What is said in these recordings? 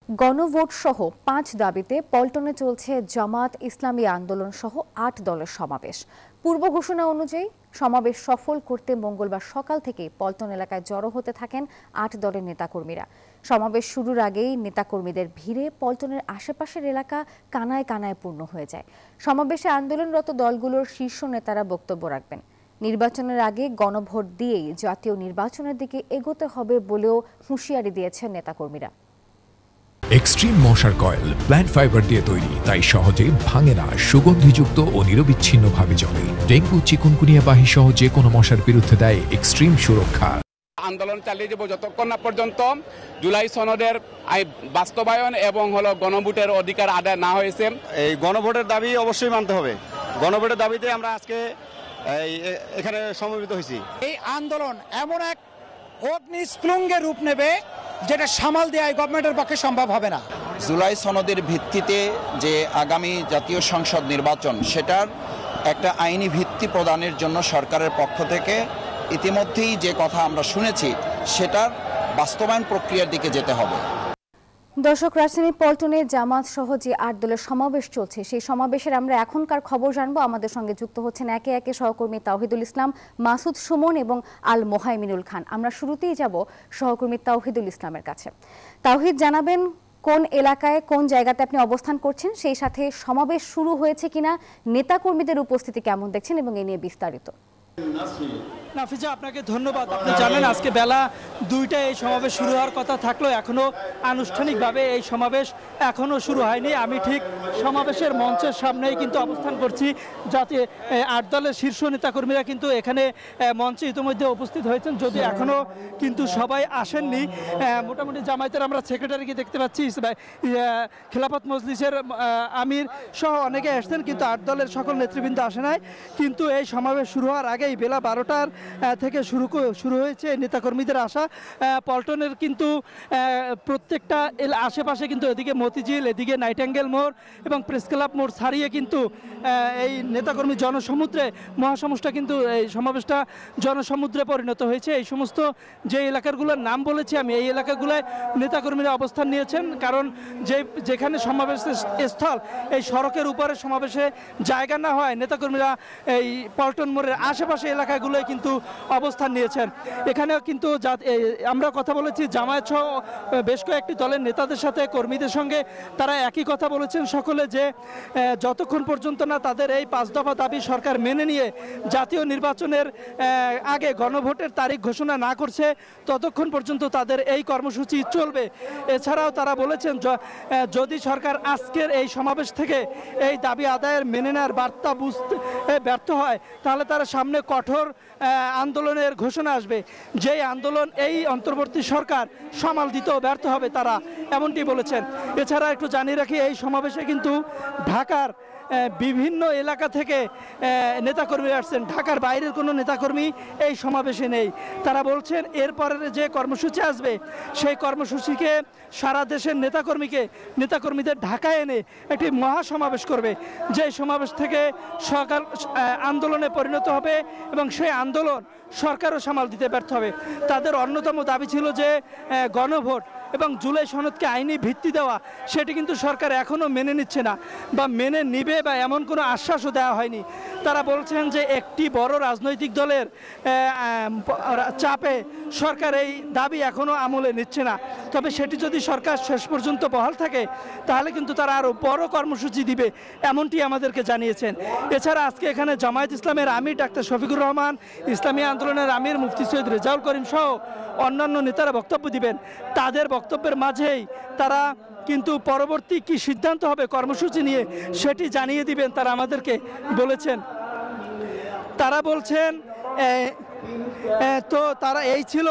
গণভোট সহ ৫ দাবিতে পল্টনে চলছে জামাত ইসলামী আন্দোলন সহ ৮ দলের সমাবেশ। পূর্ব ঘোষণা অনুযায়ী সমাবেশ সফল করতে মঙ্গলবার সকাল থেকে পল্টন এলাকায় জড়ো হতে থাকেন ৮ দলের নেতাকর্মীরা। সমাবেশ শুরুর আগেই নেতাকর্মীদের ভিড়ে পল্টনের আশেপাশের এলাকা কানায় কানায় পূর্ণ হয়ে যায়। সমাবেশে আন্দোলনরত দলগুলোর শীর্ষ নেতারা বক্তব্য রাখবেন। নির্বাচনের আগে গণভোট দিয়েই জাতীয় নির্বাচনের দিকে এগোতে হবে বলেও হুঁশিয়ারি দিয়েছেন নেতাকর্মীরা। এক্সট্রিম মশার কয়েল প্ল্যান্ট ফাইবার দিয়ে তৈরি, তাই সহজে ভাঙে না, সুগন্ধিযুক্ত ও নিরবিচ্ছিন্নভাবে জ্বলে। ডেঙ্গু, চিকুনগুনিয়া বাহি সহ যে কোনো মশার বিরুদ্ধে দেয় এক্সট্রিম সুরক্ষা। আন্দোলন চালিয়ে যাব যতক্ষণ না পর্যন্ত জুলাই সনদের বাস্তবায়ন এবং গণভোটের অধিকার আদায় না হয়েছে। এই গণভোটের দাবি অবশ্যই মানতে হবে। গণভোটের দাবিতে আমরা আজকে এখানে সমবেত হয়েছি। এই আন্দোলন এমন এক অগ্নিস্ফুলিঙ্গের রূপ নেবে যেটা সামাল দেওয়া গভর্নমেন্টের পক্ষে সম্ভব হবে না। জুলাই সনদের ভিত্তিতে যে আগামী জাতীয় সংসদ নির্বাচন, সেটার একটা আইনি ভিত্তি প্রদানের জন্য সরকারের পক্ষ থেকে ইতিমধ্যেই যে কথা আমরা শুনেছি, সেটার বাস্তবায়ন প্রক্রিয়ার দিকে যেতে হবে। দর্শক, রাজধানী পল্টনে জামাত সহ যে ৮ দলের সমাবেশ চলছে, সেই সমাবেশের আমরা এখনকার খবর জানবো। আমাদের সঙ্গে যুক্ত হচ্ছেন একে একে সহকর্মী তাওহিদুল ইসলাম, মাসুদ সুমন এবং আল মোহাইমিনুল খান। আমরা শুরুতেই যাব সহকর্মী তাওহিদুল ইসলামের কাছে। তাওহিদ, জানাবেন কোন এলাকায় কোন জায়গাতে আপনি অবস্থান করছেন, সেই সাথে সমাবেশ শুরু হয়েছে কিনা, নেতাকর্মীদের উপস্থিতি কেমন দেখছেন এবং এ নিয়ে বিস্তারিত। নাফিজা, আপনাকে ধন্যবাদ। আপনি জানেন আজকে বেলা 2টায় এই সমাবেশ শুরু হওয়ার কথা থাকলেও এখনো আনুষ্ঠানিকভাবে এই সমাবেশ এখনো শুরু হয়নি। আমি ঠিক সমাবেশের মঞ্চের সামনেই কিন্তু অবস্থান করছি, যাতে ৮ দলের শীর্ষ নেতাকর্মীরা কিন্তু এখানে মঞ্চে ইতিমধ্যে উপস্থিত হয়েছেন, যদি এখনো কিন্তু সবাই আসেননি। মোটামুটি জামায়াতের আমরা সেক্রেটারিকে দেখতে পাচ্ছি, খেলাফত মজলিসের আমির সহ অনেকে আসছেন, কিন্তু ৮ দলের সকল নেতৃবৃন্দ আসে নাই। কিন্তু এই সমাবেশ শুরু হওয়ার আগেই বেলা 12টার থেকে শুরু হয়েছে নেতাকর্মীদের আসা। পল্টনের কিন্তু প্রত্যেকটা আশেপাশে কিন্তু এদিকে মতিঝিল, এদিকে নাইটেঙ্গেল মোড় এবং প্রেস ক্লাব মোড় ছাড়িয়ে কিন্তু এই নেতাকর্মী জনসমুদ্রে, মহাসমাবেশটা কিন্তু এই সমাবেশটা জনসমুদ্রে পরিণত হয়েছে। এই সমস্ত যে এলাকাগুলোর নাম বলেছি আমি, এই এলাকাগুলোয় নেতাকর্মীরা অবস্থান নিয়েছেন, কারণ যেখানে সমাবেশের স্থল, এই সড়কের উপরে সমাবেশে জায়গা না হয়, নেতাকর্মীরা এই পল্টন মোড়ের আশেপাশে এলাকাগুলোয় কিন্তু অবস্থান নিয়েছেন। এখানেও কিন্তু আমরা কথা বলেছি জামায়াত সহ বেশ কয়েকটি দলের নেতাদের সাথে, কর্মীদের সঙ্গে, তারা একই কথা বলেছেন সকলে, যে যতক্ষণ পর্যন্ত না তাদের এই 5 দফা দাবি সরকার মেনে নিয়ে জাতীয় নির্বাচনের আগে গণভোটের তারিখ ঘোষণা না করছে, ততক্ষণ পর্যন্ত তাদের এই কর্মসূচি চলবে। এছাড়াও তারা বলেছেন যদি সরকার আজকের এই সমাবেশ থেকে এই দাবি আদায়ের মেনে নেওয়ার বার্তা বুঝতে ব্যর্থ হয়, তাহলে তারা সামনে কঠোর আন্দোলনের ঘোষণা আসবে, যেই আন্দোলন এই অন্তর্বর্তী সরকার সামাল দিতেও ব্যর্থ হবে, তারা এমনটি বলেছেন। এছাড়া একটু জানিয়ে রাখি, এই সমাবেশে কিন্তু ঢাকার বিভিন্ন এলাকা থেকে নেতাকর্মী আসছেন, ঢাকার বাইরের কোনো নেতাকর্মী এই সমাবেশে নেই। তারা বলছেন এরপরের যে কর্মসূচি আসবে, সেই কর্মসূচিকে সারা দেশের নেতাকর্মীদের ঢাকায় এনে একটি মহাসমাবেশ করবে, যে সমাবেশ থেকে সরকার আন্দোলনে পরিণত হবে এবং সেই আন্দোলন সরকারও সামাল দিতে ব্যর্থ হবে। তাদের অন্যতম দাবি ছিল যে গণভোট এবং জুলাই সনদকে আইনি ভিত্তি দেওয়া, সেটি কিন্তু সরকার এখনও মেনে নিচ্ছে না বা মেনে নিবে বা এমন কোনো আশ্বাসও দেওয়া হয়নি। তারা বলছেন যে একটি বড় রাজনৈতিক দলের চাপে সরকার এই দাবি এখনও আমলে নিচ্ছে না। তবে সেটি যদি সরকার শেষ পর্যন্ত বহাল থাকে, তাহলে কিন্তু তারা আরও বড় কর্মসূচি দিবে, এমনটি আমাদেরকে জানিয়েছেন। এছাড়া আজকে এখানে জামায়াত ইসলামের আমির ডাক্তার শফিকুর রহমান, ইসলামী আন্দোলনের আমির মুফতি সৈয়দ রেজাউল করিম সহ অন্যান্য নেতারা বক্তব্য দিবেন। তাদের বক্তব্যের মাঝেই তারা কিন্তু পরবর্তী কি সিদ্ধান্ত হবে কর্মসূচি নিয়ে, সেটি জানিয়ে দিবেন, তারা আমাদেরকে বলেছেন। তারা বলছেন তো তারা এই ছিল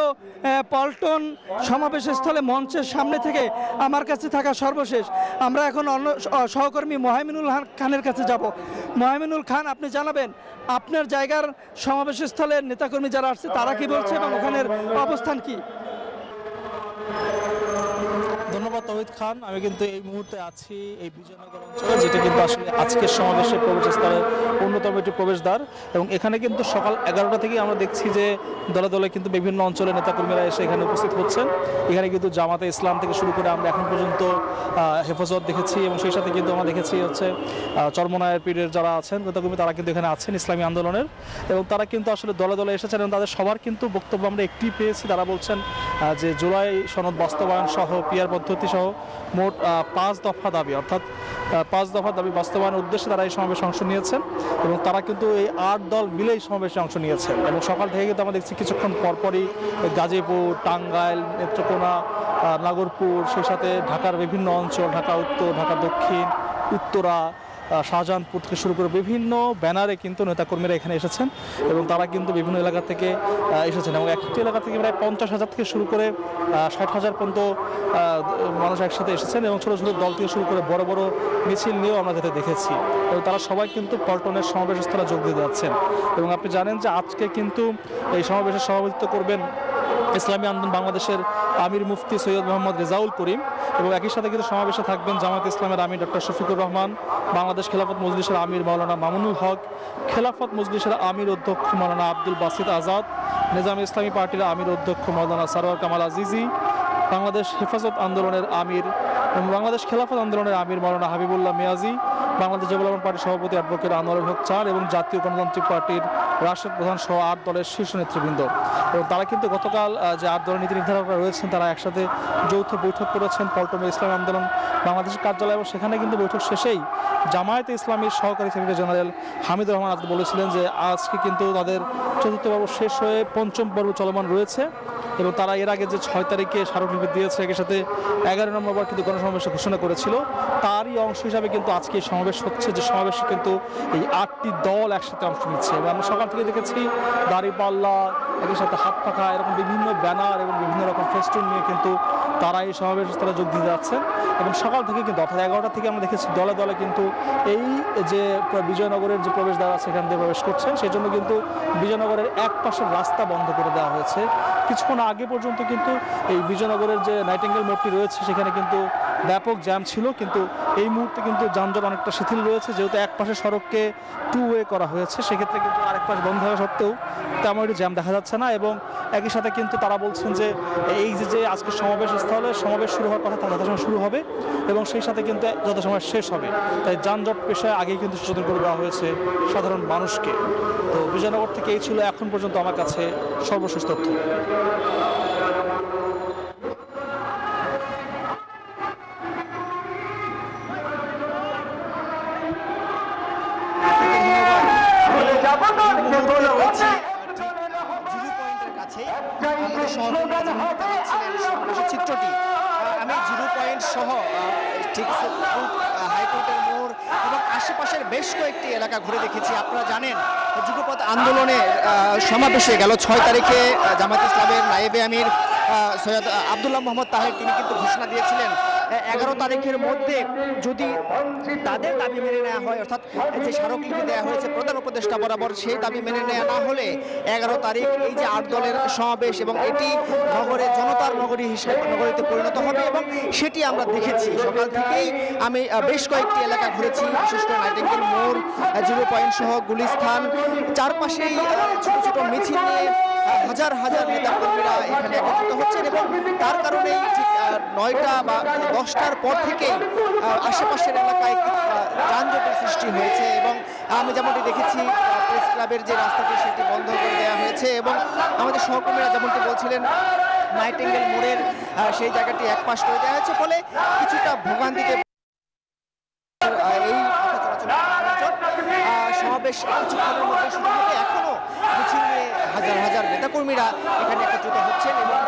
পল্টন সমাবেশস্থলে মঞ্চের সামনে থেকে আমার কাছে থাকা সর্বশেষ। আমরা এখন অন্য সহকর্মী মোহাইমিনুল খানের কাছে যাব। মোহাইমিনুল খান, আপনি জানাবেন আপনার জায়গার সমাবেশস্থলের নেতাকর্মী যারা আসছে তারা কি বলছে এবং ওখানের অবস্থান কি? ধন্যবাদ তৌহিদ খান। আমি কিন্তু এই মুহূর্তে আছি এই বিজয়নগর অঞ্চলে, যেটা কিন্তু আসলে আজকের সমাবেশের প্রবেশস্থলের অন্যতম একটি প্রবেশদ্বার। এবং এখানে কিন্তু সকাল 11টা থেকেই আমরা দেখছি যে দলে দলে কিন্তু বিভিন্ন অঞ্চলের নেতাকর্মীরা এসে এখানে উপস্থিত হচ্ছেন। এখানে কিন্তু জামাতে ইসলাম থেকে শুরু করে আমরা এখন পর্যন্ত হেফাজত দেখেছি, এবং সেই সাথে কিন্তু আমরা দেখেছি হচ্ছে চরমনায়ের পীরের যারা আছেন নেতাকর্মী, তারা কিন্তু এখানে আছেন ইসলামী আন্দোলনের, এবং তারা কিন্তু আসলে দলে দলে এসেছেন। এবং তাদের সবার কিন্তু বক্তব্য আমরা একটি পেয়েছি। তারা বলছেন যে জুলাই সনদ বাস্তবায়ন সহ পিআর পদ্ধতি সহ মোট 5 দফা দাবি, অর্থাৎ 5 দফা দাবি বাস্তবায়নের উদ্দেশ্যে তারা এই সমাবেশে অংশ নিয়েছেন। এবং তারা কিন্তু এই 8 দল মিলে এই সমাবেশে অংশ নিয়েছেন। এবং সকাল থেকে কিন্তু আমরা দেখছি কিছুক্ষণ পরপরই গাজীপুর, টাঙ্গাইল, নেত্রকোনা, নাগরপুর, সেই সাথে ঢাকার বিভিন্ন অঞ্চল, ঢাকা উত্তর, ঢাকা দক্ষিণ, উত্তরা, শাহজাহানপুর থেকে শুরু করে বিভিন্ন ব্যানারে কিন্তু নেতাকর্মীরা এখানে এসেছেন। এবং তারা কিন্তু বিভিন্ন এলাকা থেকে এসেছেন, এবং একটি এলাকা থেকে প্রায় 50,000 থেকে শুরু করে 60,000 পর্যন্ত মানুষ একসাথে এসেছেন। এবং ছোটো ছোটো দল থেকে শুরু করে বড় বড় মিছিল নিয়েও আমরা যেতে দেখেছি। এবং তারা সবাই কিন্তু পল্টনের সমাবেশস্থলে যোগ দিতে যাচ্ছেন। এবং আপনি জানেন যে আজকে কিন্তু এই সমাবেশে সভাপতিত্ব করবেন ইসলামী আন্দোলন বাংলাদেশের আমির মুফতি সৈয়দ মোহাম্মদ রেজাউল করিম, এবং একই সাথে কিন্তু সমাবেশে থাকবেন জামাত ইসলামের আমির ডক্টর শফিকুর রহমান, বাংলাদেশ খেলাফত মজলিসের আমির মাওলানা মামুনুল হক, খেলাফত মজলিসের আমির অধ্যক্ষ মাওলানা আব্দুল বাসিত আজাদ, নিজাম ইসলামী পার্টির আমির অধ্যক্ষ মাওলানা সারোয়ার কামাল আজিজি, বাংলাদেশ হেফাজত আন্দোলনের আমির এবং বাংলাদেশ খেলাফত আন্দোলনের আমির মাওলানা হাবিবুল্লাহ মিয়াজি, বাংলাদেশ ডেভেলপমেন্ট পার্টির সভাপতি অ্যাডভোকেট আনোয়ারুল হক চার, এবং জাতীয় গণতান্ত্রিক পার্টির রাষ্ট্র প্রধান সহ 8 দলের শীর্ষ নেতৃবৃন্দ। এবং তারা কিন্তু গতকাল যে 8 দলের নীতি নির্ধারকরা রয়েছেন, তারা একসাথে যৌথ বৈঠক করেছেন পল্টনের ইসলামী আন্দোলন বাংলাদেশের কার্যালয়। এবং সেখানে কিন্তু বৈঠক শেষেই জামায়াতে ইসলামীর সহকারী সেক্রেটারি জেনারেল হামিদুর রহমান আজকে বলেছিলেন যে আজকে কিন্তু তাদের 4র্থ পর্ব শেষ হয়ে 5ম পর্ব চলমান রয়েছে, এবং তারা এর আগে যে 6 তারিখে স্মারকলিপি দিয়েছে, একই সাথে 11 নম্বর কিন্তু গণসমাবেশে ঘোষণা করেছিল, তারই অংশ হিসাবে কিন্তু আজকে এই সমাবেশ হচ্ছে। যে সমাবেশে কিন্তু এই 8টি দল একসাথে অংশ নিচ্ছে। এবং আমরা সকাল থেকে দেখেছি দাঁড়িপাল্লা, একই সাথে হাত পাখা, এরকম বিভিন্ন ব্যানার এবং বিভিন্ন রকম ফেস্টুন নিয়ে কিন্তু তারা এই সমাবেশে তারা যোগ দিতে যাচ্ছেন। এবং সকাল থেকে কিন্তু অর্থাৎ 11টা থেকে আমরা দেখেছি দলে দলে কিন্তু এই যে বিজয়নগরের যে প্রবেশদ্বার আছে সেখান দিয়ে প্রবেশ করছেন। সেই জন্য কিন্তু বিজয়নগরের এক পাশের রাস্তা বন্ধ করে দেওয়া হয়েছে। কিছুক্ষণ আগে পর্যন্ত কিন্তু এই বিজয়নগরের যে নাইটিঙ্গেল মোড়টি রয়েছে সেখানে কিন্তু ব্যাপক জ্যাম ছিল, কিন্তু এই মুহূর্তে কিন্তু যানজট অনেকটা শিথিল রয়েছে, যেহেতু এক পাশে সড়ককে 2 ওয়ে করা হয়েছে। সেক্ষেত্রে কিন্তু আরেক পাশ বন্ধ হওয়া সত্ত্বেও তেমন একটু জ্যাম দেখা যাচ্ছে না। এবং একই সাথে কিন্তু তারা বলছেন যে এই যে আজকে সমাবেশ স্থলে সমাবেশ শুরু হওয়ার কথা, তা যথাসময় শুরু হবে এবং সেই সাথে কিন্তু যথাসময় শেষ হবে। তাই যানজট পেশায় আগেই কিন্তু সচেতন করে দেওয়া হয়েছে সাধারণ মানুষকে। তো বিজয়নগর থেকে এই ছিল এখন পর্যন্ত আমার কাছে সর্বশেষ তথ্য। চিত্রটি আমি জিরো পয়েন্ট সহ ঠিক হাইকোর্টের মোড় এবং আশেপাশের বেশ কয়েকটি এলাকা ঘুরে দেখেছি। আপনারা জানেন যুগপৎ আন্দোলনের সমাবেশে গেল 6 তারিখে জামাত ইসলামের নায়েবে আমির সৈয়দ আব্দুল্লাহ মোহাম্মদ তাহের তিনি কিন্তু ঘোষণা দিয়েছিলেন 11 তারিখের মধ্যে যদি তাদের দাবি মেনে নেওয়া হয়, অর্থাৎ যে স্মারকলিপি দেওয়া হয়েছে প্রধান উপদেষ্টা বরাবর, সেই দাবি মেনে নেওয়া না হলে 11 তারিখ এই যে 8 দলের সমাবেশ এবং এটি নগরে জনতার নগরী হিসেবে নগরীতে পরিণত হবে। এবং সেটি আমরা দেখেছি সকাল থেকেই। আমি বেশ কয়েকটি এলাকা ঘুরেছি, বিশেষ করে নাইটিঙ্গেল মোড়, জিরো পয়েন্ট সহ গুলিস্তান, চারপাশেই ছোট ছোট মিছিল নিয়ে হাজার হাজার নেতাকর্মীরা এখানে একত্রিত হচ্ছেন। এবং তার কারণেই ঠিক 9টা বা 10টার পর থেকেই আশেপাশের এলাকায় যানজটের সৃষ্টি হয়েছে। এবং আমি যেমনটি দেখেছি প্রেস ক্লাবের যে রাস্তাটি সেটি বন্ধ করে দেওয়া হয়েছে। এবং আমাদের সহকর্মীরা যেমনটি বলছিলেন নাইটিঙ্গেল মোড়ের সেই জায়গাটি একপাশ করে দেওয়া হয়েছে, ফলে কিছুটা ভোগান্তিতে এই সমাবেশ কিছুক্ষণের মধ্যে শুরু হবে। এখনো মিছিল নিয়ে হাজার হাজার নেতাকর্মীরা এখানে একত্রিত হচ্ছেন এবং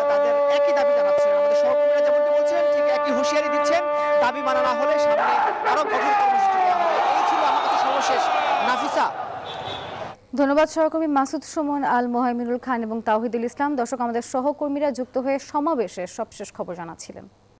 তাদের একই দাবি জানাচ্ছেন। আমাদের সহকর্মীরা যেমনটি বলছেন ঠিক একই হুঁশিয়ারি দিচ্ছেন, দাবি মানা না হলে সামনে আরো কঠোর কর্মসূচি দেওয়া হবে। এই ছিল আমার কাছে সর্বশেষ। নাফিসা। ধন্যবাদ সহকর্মী মাসুদ সুমন, আল মোহাইমিনুল খান এবং তাওহিদুল ইসলাম। দর্শক, আমাদের সহকর্মীরা যুক্ত হয়ে সমাবেশের সবশেষ খবর জানাচ্ছিলেন।